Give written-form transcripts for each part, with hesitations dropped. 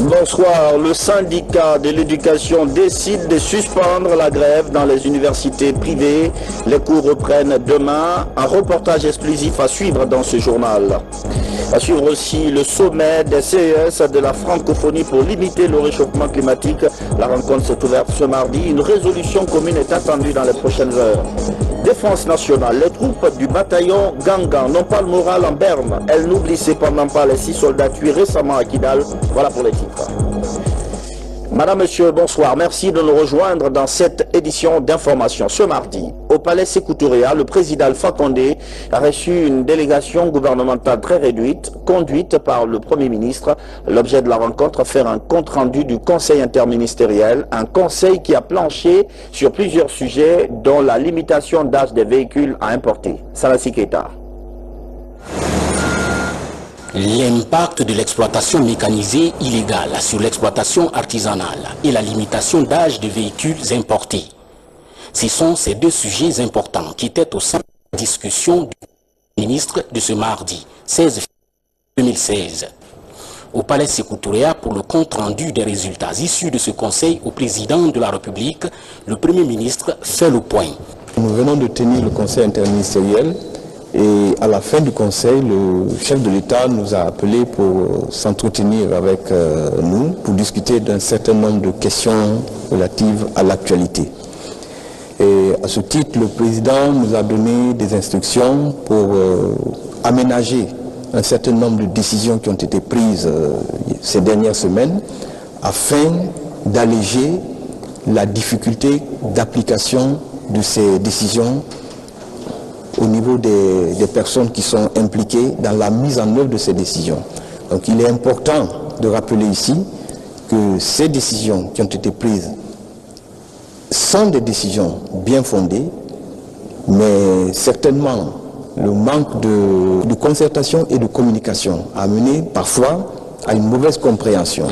Bonsoir. Le syndicat de l'éducation décide de suspendre la grève dans les universités privées. Les cours reprennent demain. Un reportage exclusif à suivre dans ce journal. À suivre aussi le sommet des CES de la francophonie pour limiter le réchauffement climatique. La rencontre s'est ouverte ce mardi. Une résolution commune est attendue dans les prochaines heures. Défense nationale, les troupes du bataillon Ganga n'ont pas le moral en berne. Elles n'oublient cependant pas les 6 soldats tués récemment à Kidal. Voilà pour les titres. Madame, Monsieur, bonsoir. Merci de nous rejoindre dans cette édition d'information. Ce mardi, au Palais Sékou Touré, le président Alpha Condé a reçu une délégation gouvernementale très réduite, conduite par le Premier ministre. L'objet de la rencontre, faire un compte-rendu du Conseil interministériel, un conseil qui a planché sur plusieurs sujets, dont la limitation d'âge des véhicules à importer. Salassi Keita. L'impact de l'exploitation mécanisée illégale sur l'exploitation artisanale et la limitation d'âge de véhicules importés. Ce sont ces deux sujets importants qui étaient au centre de la discussion du ministre de ce mardi 16 février 2016. Au Palais Sékou Touré pour le compte-rendu des résultats issus de ce conseil au président de la République, le Premier ministre fait le point. Nous venons de tenir le conseil interministériel. Et à la fin du conseil, le chef de l'État nous a appelés pour s'entretenir avec nous, pour discuter d'un certain nombre de questions relatives à l'actualité. Et à ce titre, le président nous a donné des instructions pour aménager un certain nombre de décisions qui ont été prises ces dernières semaines, afin d'alléger la difficulté d'application de ces décisions au niveau des personnes qui sont impliquées dans la mise en œuvre de ces décisions. Donc il est important de rappeler ici que ces décisions qui ont été prises sont des décisions bien fondées, mais certainement le manque de concertation et de communication a mené parfois à une mauvaise compréhension.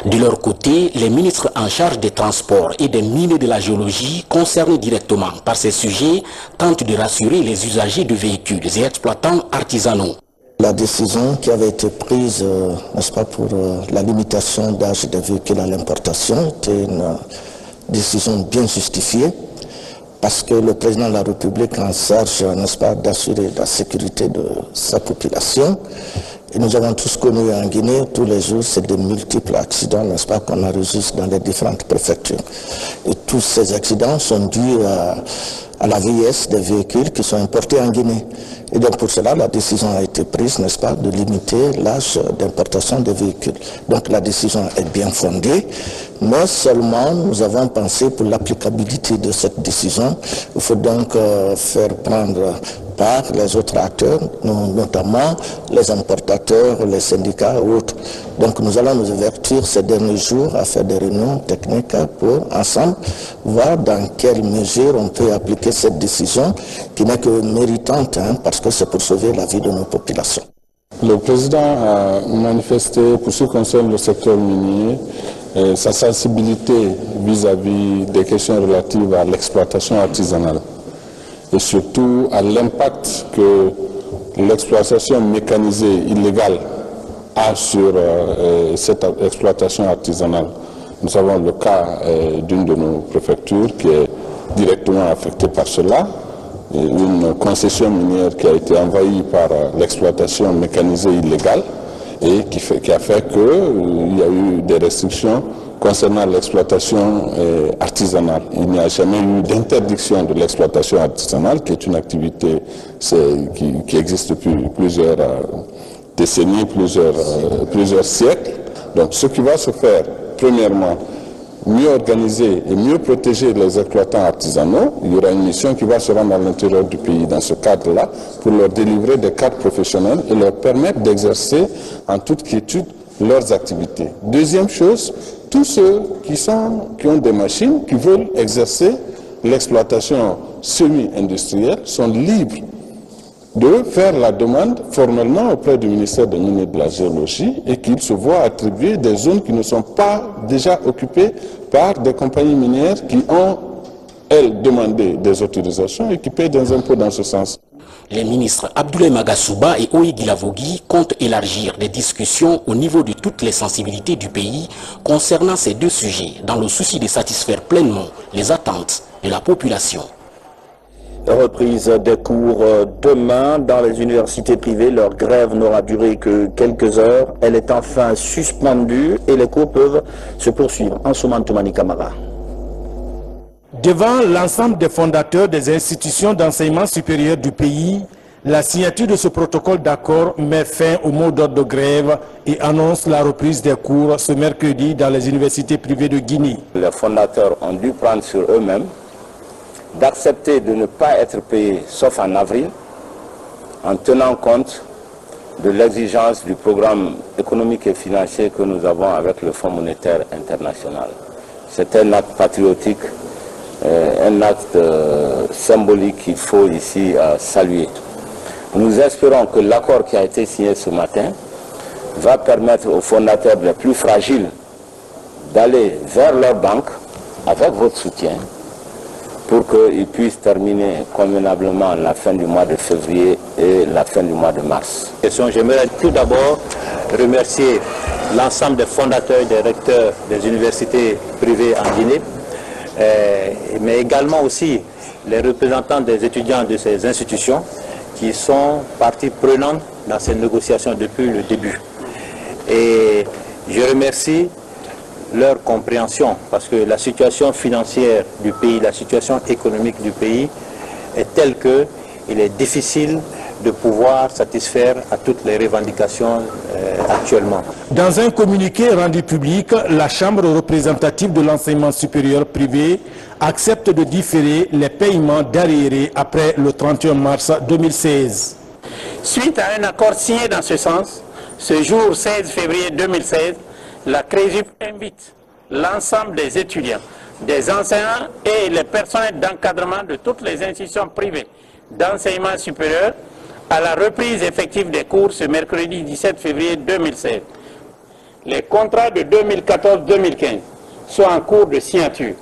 De leur côté, les ministres en charge des transports et des mines de la géologie concernés directement par ces sujets tentent de rassurer les usagers de véhicules et exploitants artisanaux. La décision qui avait été prise, n'est-ce pas, pour la limitation d'âge des véhicules à l'importation était une décision bien justifiée, parce que le président de la République en charge, n'est-ce pas, d'assurer la sécurité de sa population. Et nous avons tous connu en Guinée, tous les jours, c'est de multiples accidents, n'est-ce pas, qu'on enregistre dans les différentes préfectures. Et tous ces accidents sont dus à la vieillesse des véhicules qui sont importés en Guinée. Et donc pour cela, la décision a été prise, n'est-ce pas, de limiter l'âge d'importation des véhicules. Donc la décision est bien fondée. Mais seulement, nous avons pensé pour l'applicabilité de cette décision, il faut donc faire prendre par les autres acteurs, notamment les importateurs, les syndicats et autres. Donc nous allons nous avertir ces derniers jours à faire des réunions techniques pour ensemble voir dans quelle mesure on peut appliquer cette décision qui n'est que méritante, parce que c'est pour sauver la vie de nos populations. Le président a manifesté, pour ce qui concerne le secteur minier, sa sensibilité vis-à-vis des questions relatives à l'exploitation artisanale et surtout à l'impact que l'exploitation mécanisée illégale a sur cette exploitation artisanale. Nous avons le cas d'une de nos préfectures qui est directement affectée par cela, une concession minière qui a été envahie par l'exploitation mécanisée illégale et qui a fait qu'il y a eu des restrictions concernant l'exploitation artisanale. Il n'y a jamais eu d'interdiction de l'exploitation artisanale, qui est une activité qui existe depuis plusieurs décennies, plusieurs siècles. Donc ce qui va se faire, premièrement, mieux organiser et mieux protéger les exploitants artisanaux. Il y aura une mission qui va se rendre à l'intérieur du pays dans ce cadre-là pour leur délivrer des cartes professionnelles et leur permettre d'exercer en toute quiétude leurs activités. Deuxième chose, tous ceux qui ont des machines, qui veulent exercer l'exploitation semi-industrielle sont libres de faire la demande formellement auprès du ministère des Mines et de la Géologie et qu'ils se voient attribuer des zones qui ne sont pas déjà occupées par des compagnies minières qui ont, elles, demandé des autorisations et qui paient des impôts dans ce sens. Les ministres Abdoulaye Magasouba et Oye Guilavogui comptent élargir les discussions au niveau de toutes les sensibilités du pays concernant ces deux sujets, dans le souci de satisfaire pleinement les attentes de la population. Reprise des cours demain dans les universités privées. Leur grève n'aura duré que quelques heures. Elle est enfin suspendue et les cours peuvent se poursuivre. Ansouman Toumani Kamara. Devant l'ensemble des fondateurs des institutions d'enseignement supérieur du pays, la signature de ce protocole d'accord met fin au mot d'ordre de grève et annonce la reprise des cours ce mercredi dans les universités privées de Guinée. Les fondateurs ont dû prendre sur eux-mêmes d'accepter de ne pas être payés sauf en avril, en tenant compte de l'exigence du programme économique et financier que nous avons avec le Fonds monétaire international. C'est un acte patriotique, un acte symbolique qu'il faut ici saluer. Nous espérons que l'accord qui a été signé ce matin va permettre aux fondateurs les plus fragiles d'aller vers leur banque avec votre soutien pour qu'ils puissent terminer convenablement la fin du mois de février et la fin du mois de mars. J'aimerais tout d'abord remercier l'ensemble des fondateurs et des recteurs des universités privées en Guinée, mais également aussi les représentants des étudiants de ces institutions qui sont partie prenante dans ces négociations depuis le début. Et je remercie leur compréhension, parce que la situation financière du pays, la situation économique du pays est telle qu'il est difficile de pouvoir satisfaire à toutes les revendications actuellement. Dans un communiqué rendu public, la Chambre représentative de l'enseignement supérieur privé accepte de différer les paiements d'arriérés après le 31 mars 2016. Suite à un accord signé dans ce sens, ce jour 16 février 2016, la CRESUP invite l'ensemble des étudiants, des enseignants et les personnels d'encadrement de toutes les institutions privées d'enseignement supérieur à la reprise effective des cours ce mercredi 17 février 2016. Les contrats de 2014-2015 sont en cours de signature.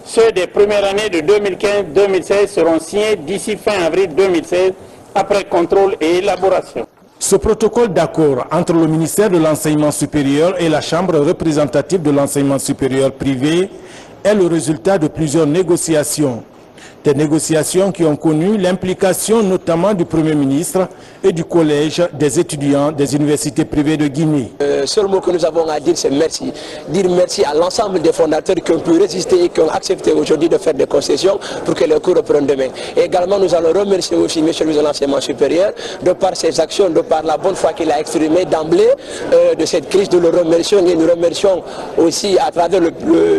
Ceux des premières années de 2015-2016 seront signés d'ici fin avril 2016 après contrôle et élaboration. Ce protocole d'accord entre le ministère de l'Enseignement supérieur et la Chambre représentative de l'enseignement supérieur privé est le résultat de plusieurs négociations. Des négociations qui ont connu l'implication notamment du Premier ministre et du Collège des étudiants des universités privées de Guinée. Le seul mot que nous avons à dire, c'est merci. Dire merci à l'ensemble des fondateurs qui ont pu résister et qui ont accepté aujourd'hui de faire des concessions pour que les cours reprennent demain. Et également, nous allons remercier aussi M. le ministre de l'Enseignement supérieur de par ses actions, de par la bonne foi qu'il a exprimée d'emblée de cette crise. Nous le remercions et nous remercions aussi à travers le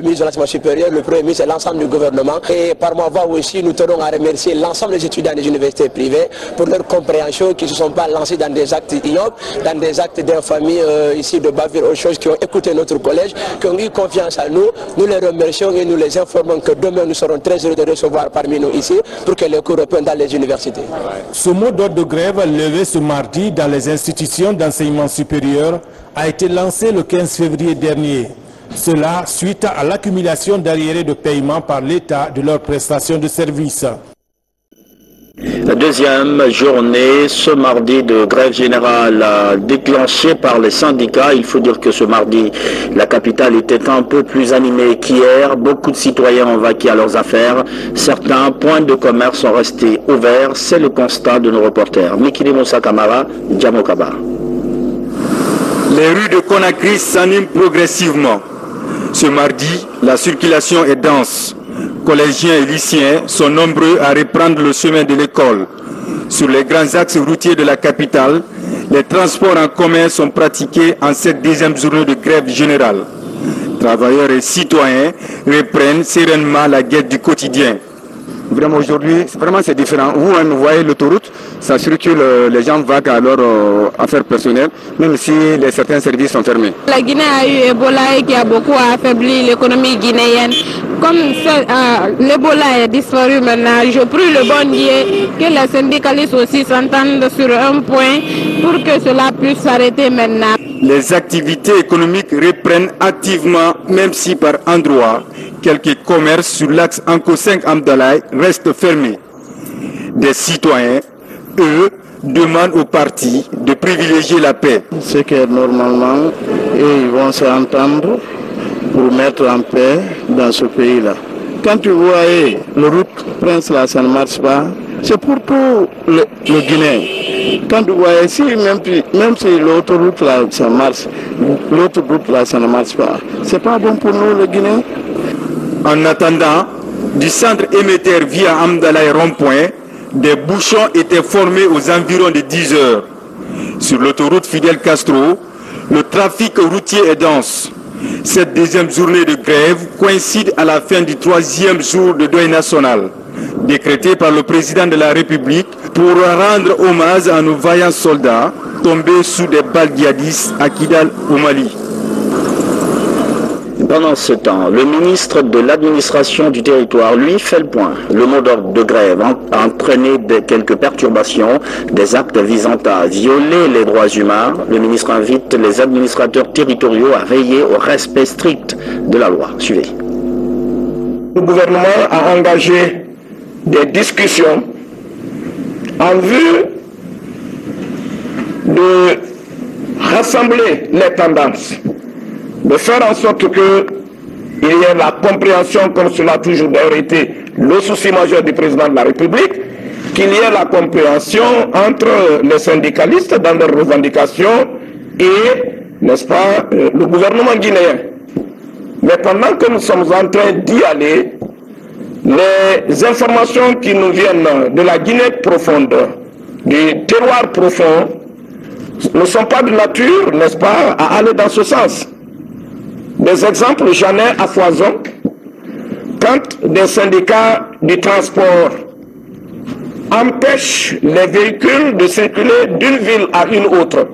ministre de l'Enseignement supérieur, le Premier ministre et l'ensemble du gouvernement. Et par ma voix aussi, nous tenons à remercier l'ensemble des étudiants des universités privées pour leur compréhension, qui ne se sont pas lancés dans des actes ignobles, dans des actes d'infamie ici de bavure aux choses, qui ont écouté notre collège, qui ont eu confiance à nous. Nous les remercions et nous les informons que demain nous serons très heureux de recevoir parmi nous ici pour que les cours reprennent dans les universités. Ce mot d'ordre de grève levé ce mardi dans les institutions d'enseignement supérieur a été lancé le 15 février dernier. Cela suite à l'accumulation d'arriérés de paiement par l'État de leurs prestations de services. La deuxième journée, ce mardi, de grève générale déclenchée par les syndicats. Il faut dire que ce mardi, la capitale était un peu plus animée qu'hier. Beaucoup de citoyens ont vaqué à leurs affaires. Certains points de commerce sont restés ouverts. C'est le constat de nos reporters. Mikili Moussa Kamara, Djamokaba. Les rues de Conakry s'animent progressivement. Ce mardi, la circulation est dense. Collégiens et lycéens sont nombreux à reprendre le chemin de l'école. Sur les grands axes routiers de la capitale, les transports en commun sont pratiqués en cette deuxième journée de grève générale. Travailleurs et citoyens reprennent sereinement la guette du quotidien. Vraiment aujourd'hui, c'est différent. Vous voyez l'autoroute, ça circule, les gens vaguent à leurs affaires personnelles, même si certains services sont fermés. La Guinée a eu Ebola et qui a beaucoup affaibli l'économie guinéenne. Comme l'Ebola est disparu maintenant, je prie le bon Dieu que les syndicalistes aussi s'entendent sur un point pour que cela puisse s'arrêter maintenant. Les activités économiques reprennent activement, même si par endroits, quelques commerces sur l'axe Anko 5 Amdalaï restent fermés. Des citoyens, eux, demandent au parti de privilégier la paix. C'est que normalement, ils vont s'entendre pour mettre en paix dans ce pays-là. Quand tu vois le route Prince là, ça ne marche pas, c'est pour tout le Guinée. Quand tu vois ici, même si l'autre route là, ça marche, l'autre route là, ça ne marche pas. C'est pas bon pour nous, le Guinée. En attendant, du centre émetteur via Amdala et Rond-Point, des bouchons étaient formés aux environs de 10 heures. Sur l'autoroute Fidel Castro, le trafic routier est dense. Cette deuxième journée de grève coïncide à la fin du 3e jour de deuil national, décrété par le président de la République pour rendre hommage à nos vaillants soldats tombés sous des balles djihadistes à Kidal au Mali. Pendant ce temps, le ministre de l'administration du territoire, lui, fait le point. Le mot d'ordre de grève a entraîné quelques perturbations, des actes visant à violer les droits humains. Le ministre invite les administrateurs territoriaux à veiller au respect strict de la loi. Suivez. Le gouvernement a engagé des discussions en vue de rassembler les tendances, de faire en sorte qu'il y ait la compréhension, comme cela a toujours d'ailleurs été le souci majeur du président de la République, qu'il y ait la compréhension entre les syndicalistes dans leurs revendications et, n'est-ce pas, le gouvernement guinéen. Mais pendant que nous sommes en train d'y aller, les informations qui nous viennent de la Guinée profonde, du terroir profond, ne sont pas de nature, n'est-ce pas, à aller dans ce sens. Des exemples, j'en ai à foison. Quand des syndicats du transport empêchent les véhicules de circuler d'une ville à une autre,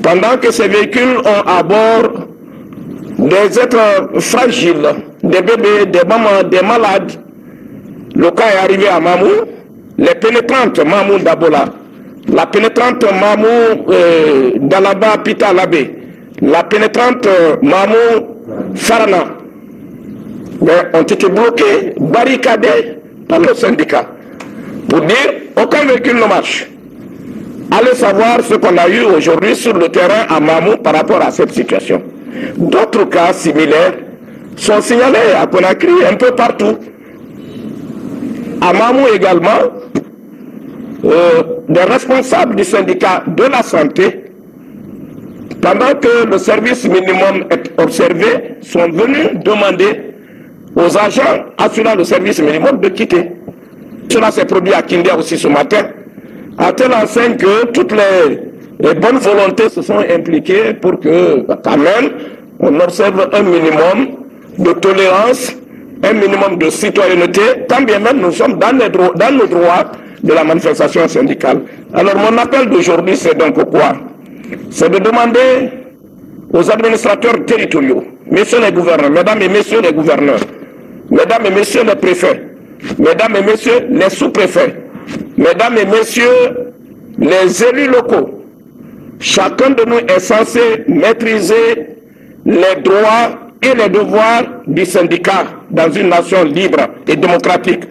pendant que ces véhicules ont à bord des êtres fragiles, des bébés, des mamans, des malades. Le cas est arrivé à Mamou, les pénétrantes Mamou d'Abola, la pénétrante Mamou d'Alaba Pita Labé, la pénétrante Mamou Farana, ont été bloqués, barricadés par le syndicat pour dire aucun véhicule ne marche. Allez savoir ce qu'on a eu aujourd'hui sur le terrain à Mamou par rapport à cette situation. D'autres cas similaires sont signalés à Conakry, un peu partout. À Mamou également, des responsables du syndicat de la santé, pendant que le service minimum est observé, sont venus demander aux agents assurant le service minimum de quitter. Cela s'est produit à Kindia aussi ce matin, à telle enseigne que toutes les bonnes volontés se sont impliquées pour que, quand même, on observe un minimum de tolérance, un minimum de citoyenneté, quand bien même nous sommes dans nos droits de la manifestation syndicale. Alors mon appel d'aujourd'hui, c'est donc quoi? C'est de demander aux administrateurs territoriaux, messieurs les gouverneurs, mesdames et messieurs les gouverneurs, mesdames et messieurs les préfets, mesdames et messieurs les sous-préfets, mesdames et messieurs les élus locaux, chacun de nous est censé maîtriser les droits et les devoirs du syndicat dans une nation libre et démocratique.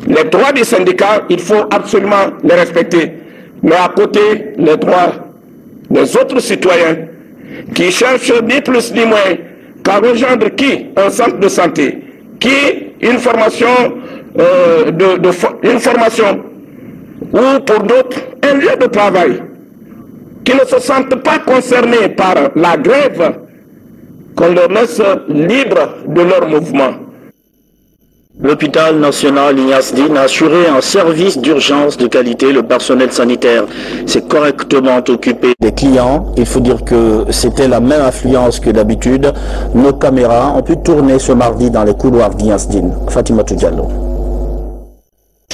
Les droits du syndicat, il faut absolument les respecter. Mais à côté, les droits des autres citoyens qui cherchent ni plus ni moins qu'à rejoindre qui? Un centre de santé, qui? Une formation, une formation, ou pour d'autres, un lieu de travail, qui ne se sentent pas concernés par la grève, qu'on leur laisse libre de leur mouvement. L'hôpital national Ignace Dine a assuré un service d'urgence de qualité. Le personnel sanitaire s'est correctement occupé des clients. Il faut dire que c'était la même affluence que d'habitude. Nos caméras ont pu tourner ce mardi dans les couloirs d'Ignace Dine. Fatima Diallo.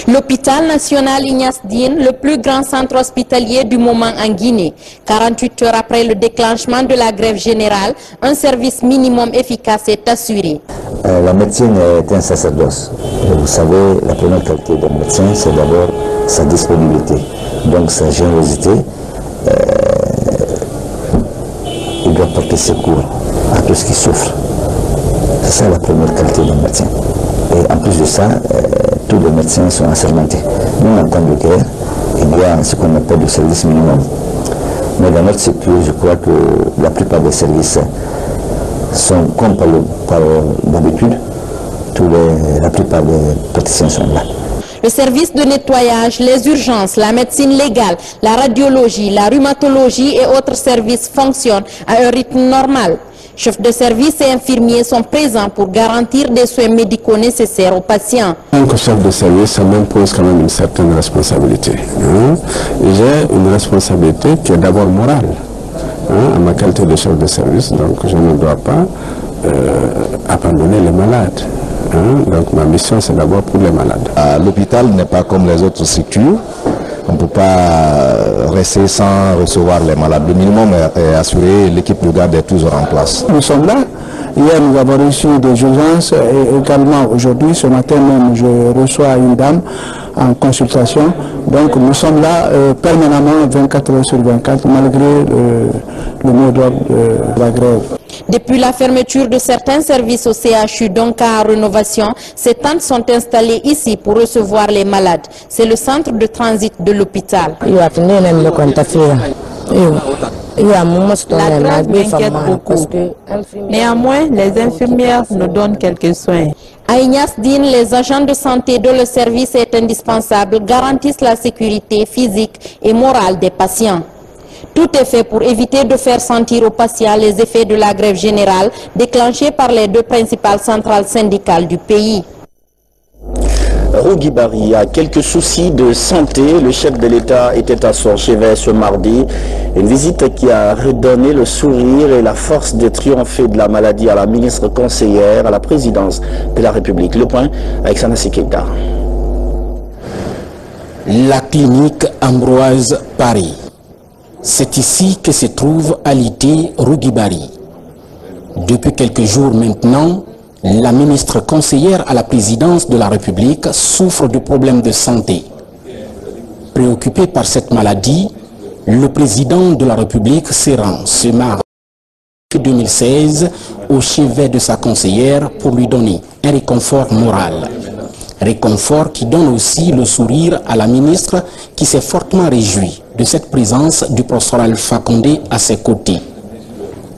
L'hôpital national Ignace Dine, le plus grand centre hospitalier du moment en Guinée. 48 heures après le déclenchement de la grève générale, un service minimum efficace est assuré. La médecine est un sacerdoce. Vous savez, la première qualité d'un médecin, c'est d'abord sa disponibilité, donc sa générosité. Il doit porter secours à tous qui souffrent. C'est ça la première qualité d'un médecin. Et en plus de ça, tous les médecins sont assermentés. Nous, en temps de guerre, il doit a ce qu'on appelle le service minimum. Mais dans notre secteur, je crois que la plupart des services sont comme par d'habitude, la plupart des praticiens sont là. Le service de nettoyage, les urgences, la médecine légale, la radiologie, la rhumatologie et autres services fonctionnent à un rythme normal. Chefs de service et infirmiers sont présents pour garantir des soins médicaux nécessaires aux patients. En tant que chef de service, ça m'impose quand même une certaine responsabilité. J'ai une responsabilité qui est d'abord morale. À ma qualité de chef de service, donc je ne dois pas abandonner les malades. Donc ma mission, c'est d'abord pour les malades. L'hôpital n'est pas comme les autres structures. On ne peut pas rester sans recevoir les malades. Le minimum est assuré, l'équipe de garde est toujours en place. Nous sommes là. Hier, nous avons reçu des urgences et également aujourd'hui, ce matin même, je reçois une dame en consultation. Donc nous sommes là permanemment 24 heures sur 24 malgré le mot d'ordre de la grève. Depuis la fermeture de certains services au CHU, donc à rénovation, ces tentes sont installées ici pour recevoir les malades. C'est le centre de transit de l'hôpital. La grève m'inquiète beaucoup. Néanmoins, les infirmières nous donnent quelques soins. À Ignace Dine, les agents de santé dont le service est indispensable garantissent la sécurité physique et morale des patients. Tout est fait pour éviter de faire sentir aux patients les effets de la grève générale déclenchée par les deux principales centrales syndicales du pays. Rougui Bari a quelques soucis de santé. Le chef de l'État était à son chevet ce mardi. Une visite qui a redonné le sourire et la force de triompher de la maladie à la ministre conseillère à la présidence de la République. Le point avec Sanassi Keita. La clinique Ambroise Paris. C'est ici que se trouve alité Rougui Bari. Depuis quelques jours maintenant, la ministre conseillère à la présidence de la République souffre de problèmes de santé. Préoccupé par cette maladie, le président de la République se rend ce mardi 2016 au chevet de sa conseillère pour lui donner un réconfort moral. Réconfort qui donne aussi le sourire à la ministre qui s'est fortement réjouie de cette présence du professeur Alpha Condé à ses côtés.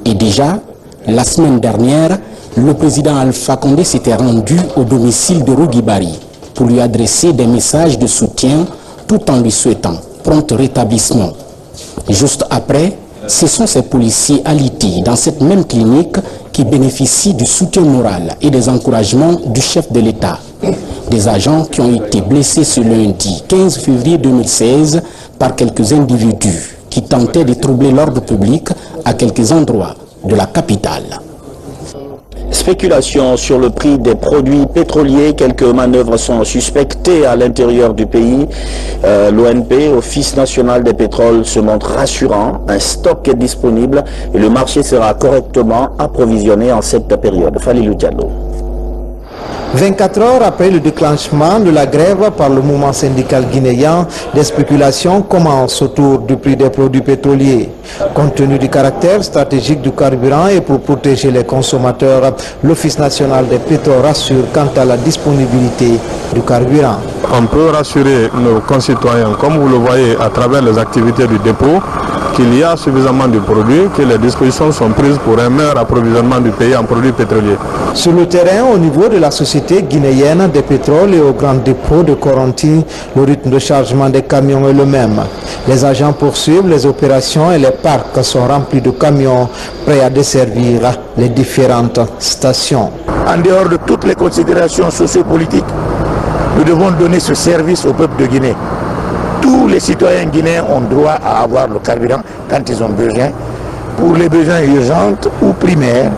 Et déjà, la semaine dernière, le président Alpha Condé s'était rendu au domicile de Rougui Bari pour lui adresser des messages de soutien tout en lui souhaitant prompt rétablissement. Juste après, ce sont ces policiers alités dans cette même clinique qui bénéficient du soutien moral et des encouragements du chef de l'État. Des agents qui ont été blessés ce lundi 15 février 2016 par quelques individus qui tentaient de troubler l'ordre public à quelques endroits de la capitale. Spéculation sur le prix des produits pétroliers. Quelques manœuvres sont suspectées à l'intérieur du pays. L'ONP, Office national des pétroles, se montre rassurant. Un stock est disponible et le marché sera correctement approvisionné en cette période. Falilou Diallo. 24 heures après le déclenchement de la grève par le mouvement syndical guinéen, des spéculations commencent autour du prix des produits pétroliers. Compte tenu du caractère stratégique du carburant et pour protéger les consommateurs, l'Office national des pétroles rassure quant à la disponibilité du carburant. On peut rassurer nos concitoyens, comme vous le voyez à travers les activités du dépôt, qu'il y a suffisamment de produits, que les dispositions sont prises pour un meilleur approvisionnement du pays en produits pétroliers. Sur le terrain, au niveau de la société guinéenne des pétroles et au grand dépôt de Coronti, le rythme de chargement des camions est le même. Les agents poursuivent les opérations et les parcs sont remplis de camions prêts à desservir les différentes stations. En dehors de toutes les considérations sociopolitiques, nous devons donner ce service au peuple de Guinée. Tous les citoyens guinéens ont droit à avoir le carburant quand ils ont besoin, pour les besoins urgents ou primaires.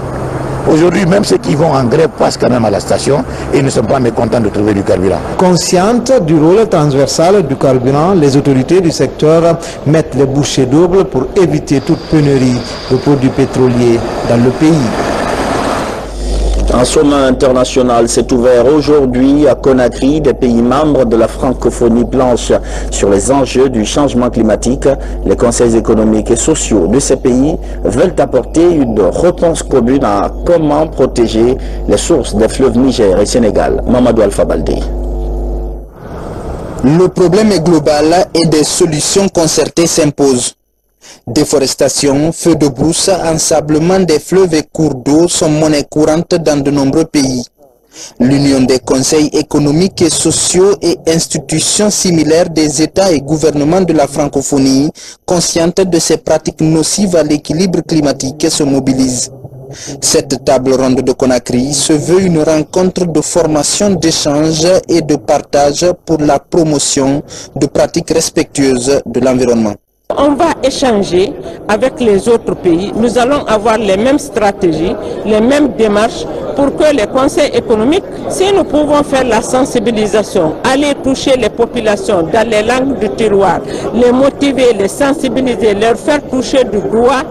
Aujourd'hui, même ceux qui vont en grève passent quand même à la station et ne sont pas mécontents de trouver du carburant. Conscientes du rôle transversal du carburant, les autorités du secteur mettent les bouchées doubles pour éviter toute pénurie de produits pétroliers dans le pays. Un sommet international s'est ouvert aujourd'hui à Conakry. Des pays membres de la francophonie planchent sur les enjeux du changement climatique. Les conseils économiques et sociaux de ces pays veulent apporter une réponse commune à comment protéger les sources des fleuves Niger et Sénégal. Mamadou Alpha Baldé. Le problème est global et des solutions concertées s'imposent. Déforestation, feux de brousse, ensablement des fleuves et cours d'eau sont monnaie courante dans de nombreux pays. L'Union des conseils économiques et sociaux et institutions similaires des États et gouvernements de la francophonie, conscientes de ces pratiques nocives à l'équilibre climatique, se mobilise. Cette table ronde de Conakry se veut une rencontre de formation, d'échange et de partage pour la promotion de pratiques respectueuses de l'environnement. On va échanger avec les autres pays. Nous allons avoir les mêmes stratégies, les mêmes démarches pour que les conseils économiques, si nous pouvons faire la sensibilisation, aller toucher les populations dans les langues du terroir, les motiver, les sensibiliser, leur faire toucher du doigt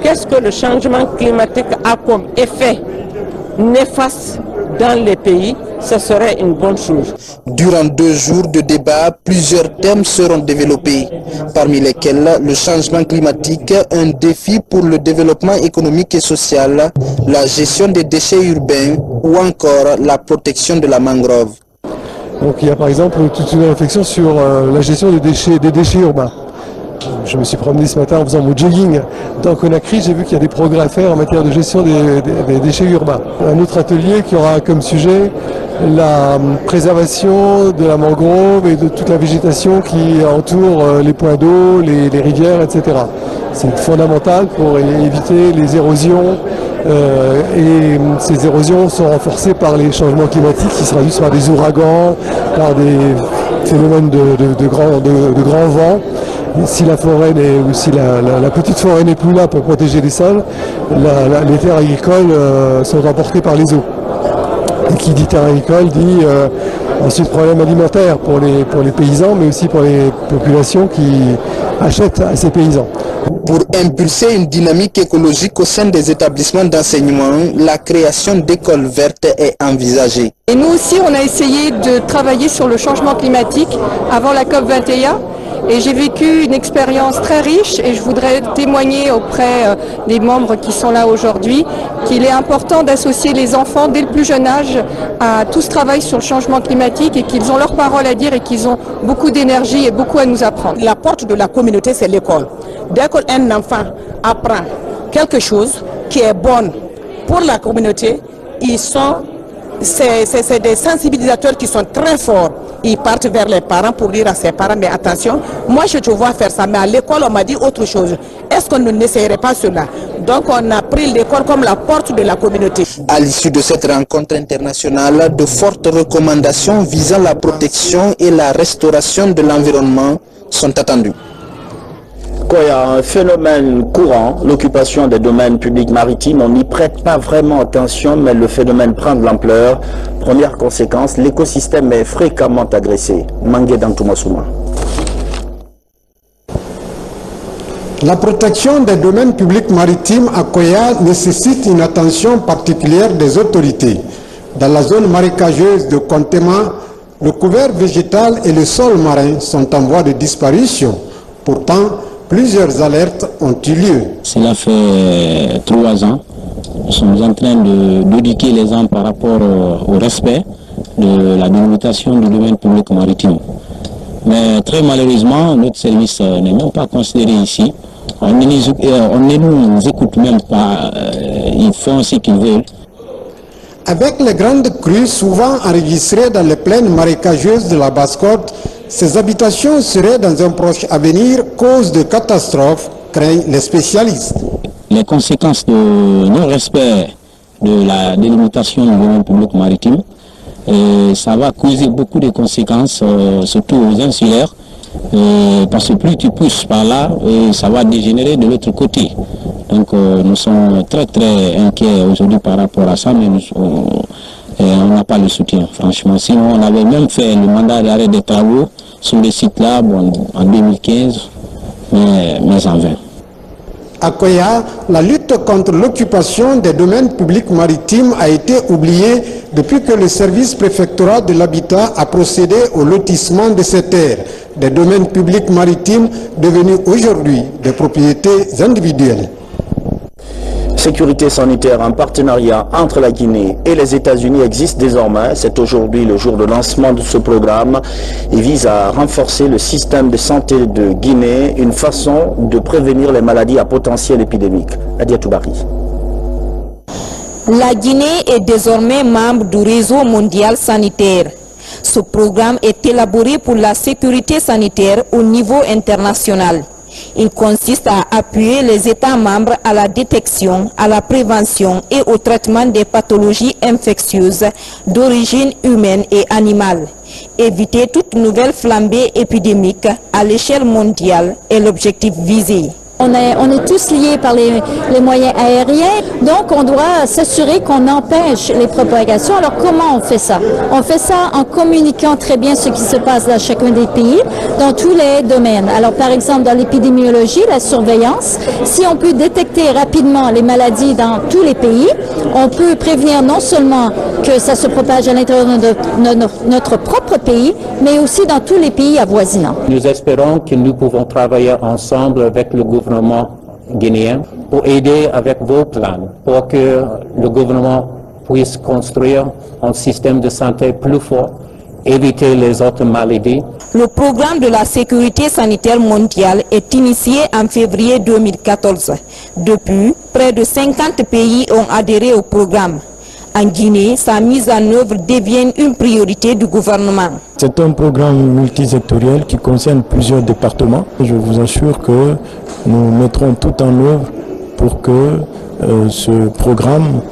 qu'est-ce que le changement climatique a comme effet néfaste dans les pays, ce serait une bonne chose. Durant 2 jours de débat, plusieurs thèmes seront développés, parmi lesquels le changement climatique, un défi pour le développement économique et social, la gestion des déchets urbains ou encore la protection de la mangrove. Donc il y a par exemple toute une réflexion sur la gestion des déchets urbains. Je me suis promené ce matin en faisant mon jogging dans Conakry, j'ai vu qu'il y a des progrès à faire en matière de gestion des déchets urbains. Un autre atelier qui aura comme sujet la préservation de la mangrove et de toute la végétation qui entoure les points d'eau, les rivières, etc. C'est fondamental pour éviter les érosions et ces érosions sont renforcées par les changements climatiques qui se traduisent par des ouragans, par des phénomènes de grands vents. Si la forêt ou si la petite forêt n'est plus là pour protéger les sols, les terres agricoles sont emportées par les eaux. Et qui dit terre agricole dit ensuite problème alimentaire pour les paysans, mais aussi pour les populations qui achètent à ces paysans. Pour impulser une dynamique écologique au sein des établissements d'enseignement, la création d'écoles vertes est envisagée. Et nous aussi, on a essayé de travailler sur le changement climatique avant la COP21. Et j'ai vécu une expérience très riche et je voudrais témoigner auprès des membres qui sont là aujourd'hui qu'il est important d'associer les enfants dès le plus jeune âge à tout ce travail sur le changement climatique et qu'ils ont leur parole à dire et qu'ils ont beaucoup d'énergie et beaucoup à nous apprendre. La porte de la communauté, c'est l'école. Dès qu'un enfant apprend quelque chose qui est bon pour la communauté, c'est des sensibilisateurs qui sont très forts. Ils partent vers les parents pour dire à ses parents, mais attention, moi je te vois faire ça, mais à l'école on m'a dit autre chose. Est-ce qu'on n'essayerait pas cela? Donc on a pris l'école comme la porte de la communauté. À l'issue de cette rencontre internationale, de fortes recommandations visant la protection et la restauration de l'environnement sont attendues. Koya, un phénomène courant, l'occupation des domaines publics maritimes, on n'y prête pas vraiment attention, mais le phénomène prend de l'ampleur. Première conséquence, l'écosystème est fréquemment agressé. Mangué Dantoumassouma. La protection des domaines publics maritimes à Koya nécessite une attention particulière des autorités. Dans la zone marécageuse de Kontema, le couvert végétal et le sol marin sont en voie de disparition. Pourtant, plusieurs alertes ont eu lieu. Cela fait 3 ans. Nous sommes en train d'éduquer les gens par rapport au respect de la délimitation du domaine public maritime. Mais très malheureusement, notre service n'est même pas considéré ici. On ne nous écoute même pas. Ils font ce qu'ils veulent. Avec les grandes crues souvent enregistrées dans les plaines marécageuses de la Basse-Côte, ces habitations seraient dans un proche avenir cause de catastrophes, craignent les spécialistes. Les conséquences de non-respect de la délimitation du domaine public maritime, ça va causer beaucoup de conséquences, surtout aux insulaires, parce que plus tu pousses par là, ça va dégénérer de l'autre côté. Donc nous sommes très inquiets aujourd'hui par rapport à ça, mais on n'a pas le soutien, franchement. Sinon, on avait même fait le mandat d'arrêt des travaux sur le site là en 2015, mais en vain. À Koya, la lutte contre l'occupation des domaines publics maritimes a été oubliée depuis que le service préfectoral de l'habitat a procédé au lotissement de ces terres, des domaines publics maritimes devenus aujourd'hui des propriétés individuelles. sécurité sanitaire en partenariat entre la Guinée et les États-Unis existe désormais. C'est aujourd'hui le jour de lancement de ce programme. Il vise à renforcer le système de santé de Guinée, une façon de prévenir les maladies à potentiel épidémique. Adia Toubari. La Guinée est désormais membre du réseau mondial sanitaire. Ce programme est élaboré pour la sécurité sanitaire au niveau international. Il consiste à appuyer les États membres à la détection, à la prévention et au traitement des pathologies infectieuses d'origine humaine et animale. Éviter toute nouvelle flambée épidémique à l'échelle mondiale est l'objectif visé. On est tous liés par les moyens aériens, donc on doit s'assurer qu'on empêche les propagations. Alors comment on fait ça? On fait ça en communiquant très bien ce qui se passe dans chacun des pays, dans tous les domaines. Alors par exemple dans l'épidémiologie, la surveillance, si on peut détecter rapidement les maladies dans tous les pays, on peut prévenir non seulement que ça se propage à l'intérieur de notre propre pays, mais aussi dans tous les pays avoisinants. Nous espérons que nous pouvons travailler ensemble avec le gouvernement guinéen pour aider avec vos plans, pour que le gouvernement puisse construire un système de santé plus fort, éviter les autres maladies. Le programme de la sécurité sanitaire mondiale est initié en février 2014. Depuis, près de 50 pays ont adhéré au programme. En Guinée, sa mise en œuvre devient une priorité du gouvernement. C'est un programme multisectoriel qui concerne plusieurs départements. Je vous assure que nous mettrons tout en œuvre pour que ce programme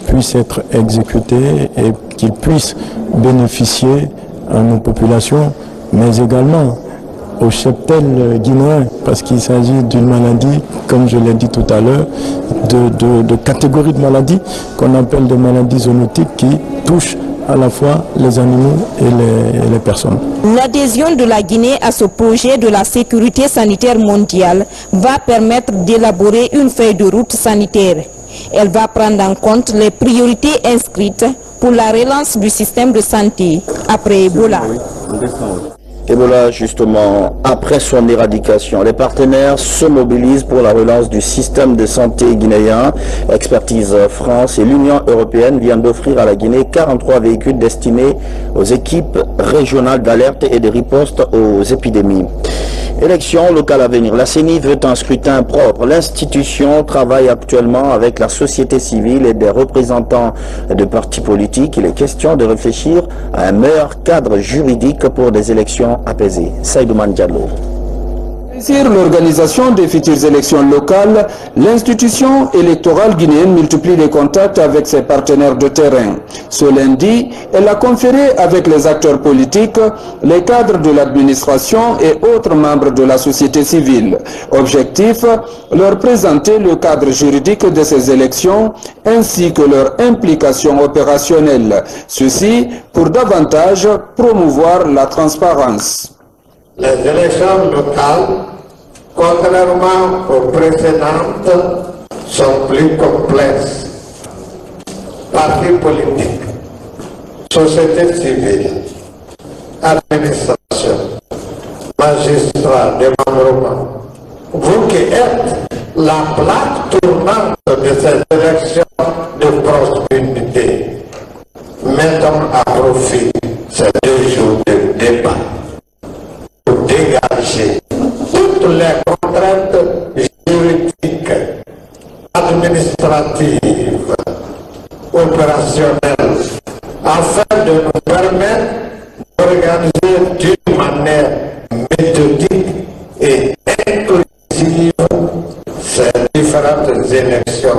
puisse être exécuté et qu'il puisse bénéficier à nos populations, mais également au cheptel guinéen, parce qu'il s'agit d'une maladie, comme je l'ai dit tout à l'heure, de catégories de maladies qu'on appelle des maladies zoonotiques qui touchent à la fois les animaux et les personnes. L'adhésion de la Guinée à ce projet de la sécurité sanitaire mondiale va permettre d'élaborer une feuille de route sanitaire. Elle va prendre en compte les priorités inscrites pour la relance du système de santé après Ebola. Ebola, justement, après son éradication, les partenaires se mobilisent pour la relance du système de santé guinéen. Expertise France et l'Union européenne viennent d'offrir à la Guinée 43 véhicules destinés aux équipes régionales d'alerte et de riposte aux épidémies. Élections locales à venir. La CENI veut un scrutin propre. L'institution travaille actuellement avec la société civile et des représentants de partis politiques. Il est question de réfléchir à un meilleur cadre juridique pour des élections apaisées. Saïdou Mandjalo. Sur l'organisation des futures élections locales, l'institution électorale guinéenne multiplie les contacts avec ses partenaires de terrain. Ce lundi, elle a conféré avec les acteurs politiques, les cadres de l'administration et autres membres de la société civile. Objectif, leur présenter le cadre juridique de ces élections ainsi que leur implication opérationnelle. Ceci pour davantage promouvoir la transparence. Les élections locales, contrairement aux précédentes, sont plus complexes. Partis politiques, société civile, administration, magistrats, démembrement. Vous qui êtes la plaque tournante de ces élections de proximité, mettons à profit ces 2 jours de débat pour dégager toutes les contraintes juridiques, administratives, opérationnelles, afin de nous permettre d'organiser d'une manière méthodique et inclusive ces différentes élections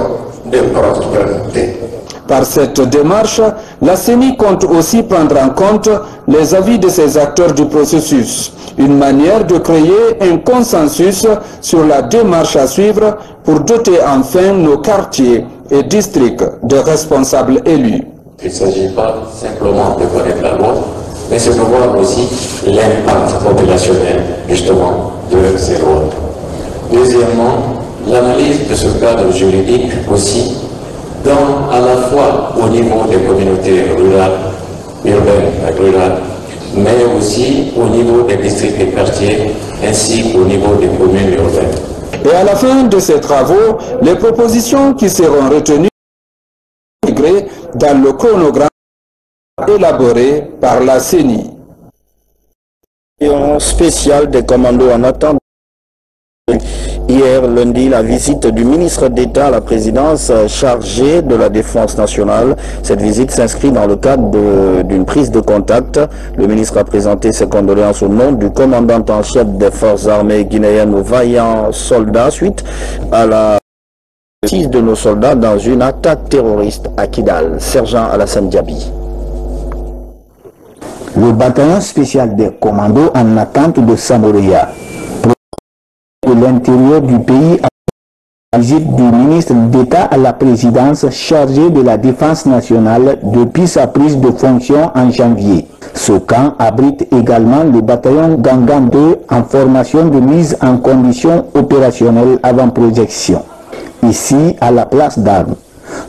de prospérité. Par cette démarche, la CENI compte aussi prendre en compte les avis de ces acteurs du processus, une manière de créer un consensus sur la démarche à suivre pour doter enfin nos quartiers et districts de responsables élus. Il ne s'agit pas simplement de connaître la loi, mais c'est de voir aussi l'impact populationnel justement de ces lois. Deuxièmement, l'analyse de ce cadre juridique aussi, à la fois au niveau des communautés rurales, urbaines et rurales, mais aussi au niveau des districts et quartiers, ainsi qu'au niveau des communes urbaines. Et à la fin de ces travaux, les propositions qui seront retenues intégrées dans le chronogramme élaboré par la CENI. Spécial des commandos en attente. Hier lundi, la visite du ministre d'État à la présidence chargée de la défense nationale. Cette visite s'inscrit dans le cadre d'une prise de contact. Le ministre a présenté ses condoléances au nom du commandant en chef des forces armées guinéennes aux vaillants soldats suite à la mort de nos soldats dans une attaque terroriste à Kidal. Sergent Alassane Diaby. Le bataillon spécial des commandos en attente de Samoria, de l'intérieur du pays, à la visite du ministre d'État à la présidence chargée de la défense nationale depuis sa prise de fonction en janvier. Ce camp abrite également le bataillon Gangan 2 en formation de mise en condition opérationnelle avant projection. Ici, à la place d'armes,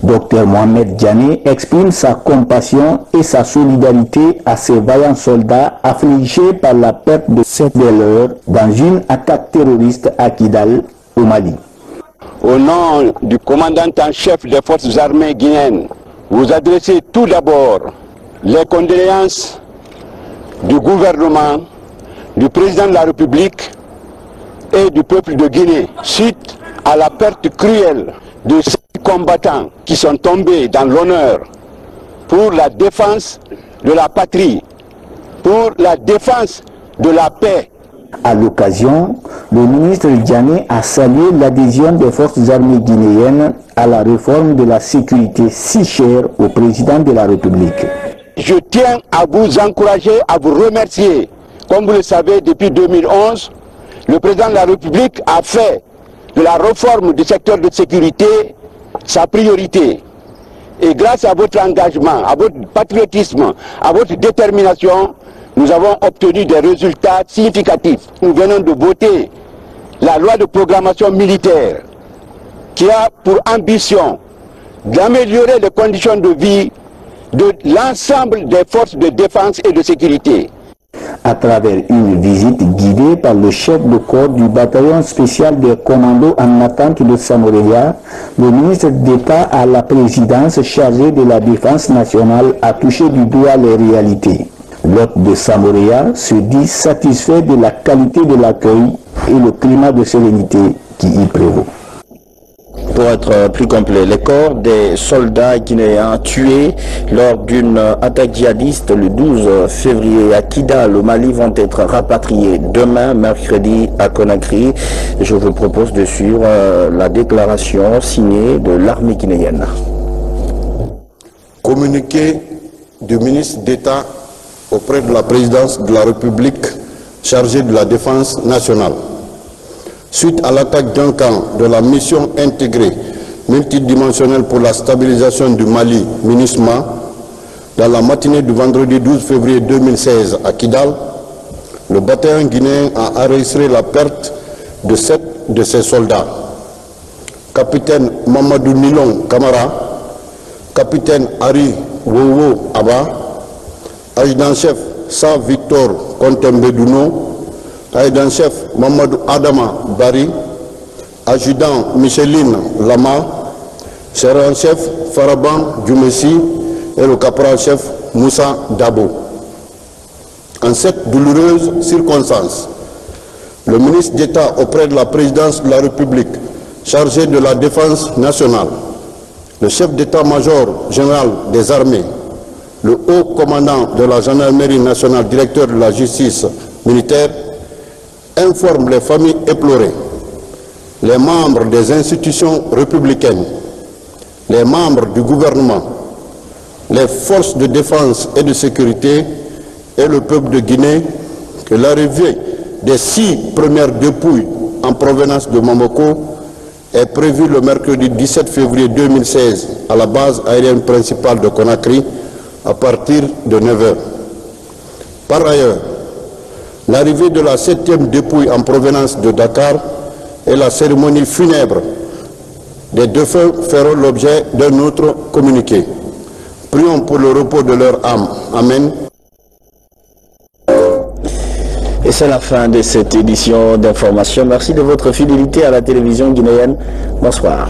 Dr Mohamed Diané exprime sa compassion et sa solidarité à ces vaillants soldats affligés par la perte de 7 de leurs dans une attaque terroriste à Kidal, au Mali. Au nom du commandant en chef des forces armées guinéennes, vous adressez tout d'abord les condoléances du gouvernement, du président de la République et du peuple de Guinée suite à la perte cruelle de ces combattants qui sont tombés dans l'honneur pour la défense de la patrie, pour la défense de la paix. À l'occasion, le ministre Diané a salué l'adhésion des forces armées guinéennes à la réforme de la sécurité si chère au président de la République. Je tiens à vous encourager, à vous remercier. Comme vous le savez, depuis 2011, le président de la République a fait de la réforme du secteur de sécurité sa priorité. Et grâce à votre engagement, à votre patriotisme, à votre détermination, nous avons obtenu des résultats significatifs. Nous venons de voter la loi de programmation militaire qui a pour ambition d'améliorer les conditions de vie de l'ensemble des forces de défense et de sécurité. À travers une visite guidée par le chef de corps du bataillon spécial des commandos en attente de Samoria, le ministre d'État à la présidence chargée de la défense nationale a touché du doigt les réalités. L'hôte de Samoria se dit satisfait de la qualité de l'accueil et le climat de sérénité qui y prévaut. Pour être plus complet, les corps des soldats guinéens tués lors d'une attaque djihadiste le 12 février à Kidal, au Mali, vont être rapatriés demain, mercredi, à Conakry. Je vous propose de suivre la déclaration signée de l'armée guinéenne. Communiqué du ministre d'État auprès de la présidence de la République chargée de la défense nationale. Suite à l'attaque d'un camp de la mission intégrée multidimensionnelle pour la stabilisation du Mali, MINUSMA, dans la matinée du vendredi 12 février 2016 à Kidal, le bataillon guinéen a enregistré la perte de 7 de ses soldats. Capitaine Mamadou Nilon Kamara, capitaine Ari Wowo Aba, adjudant-chef Sa Victor Kontembeduno, adjudant-chef Mamadou Adama Bari, adjudant Micheline Lama, sergent-chef Faraban Djoumessi et le caporal-chef Moussa Dabo. En cette douloureuse circonstance, le ministre d'État auprès de la présidence de la République chargé de la défense nationale, le chef d'état-major général des armées, le haut commandant de la gendarmerie nationale, directeur de la justice militaire, informe les familles éplorées, les membres des institutions républicaines, les membres du gouvernement, les forces de défense et de sécurité et le peuple de Guinée que l'arrivée des 6 premières dépouilles en provenance de Mamoko est prévue le mercredi 17 février 2016 à la base aérienne principale de Conakry à partir de 9 h. Par ailleurs, l'arrivée de la 7e dépouille en provenance de Dakar et la cérémonie funèbre des défunts feront l'objet d'un autre communiqué. Prions pour le repos de leur âme. Amen. Et c'est la fin de cette édition d'information. Merci de votre fidélité à la télévision guinéenne. Bonsoir.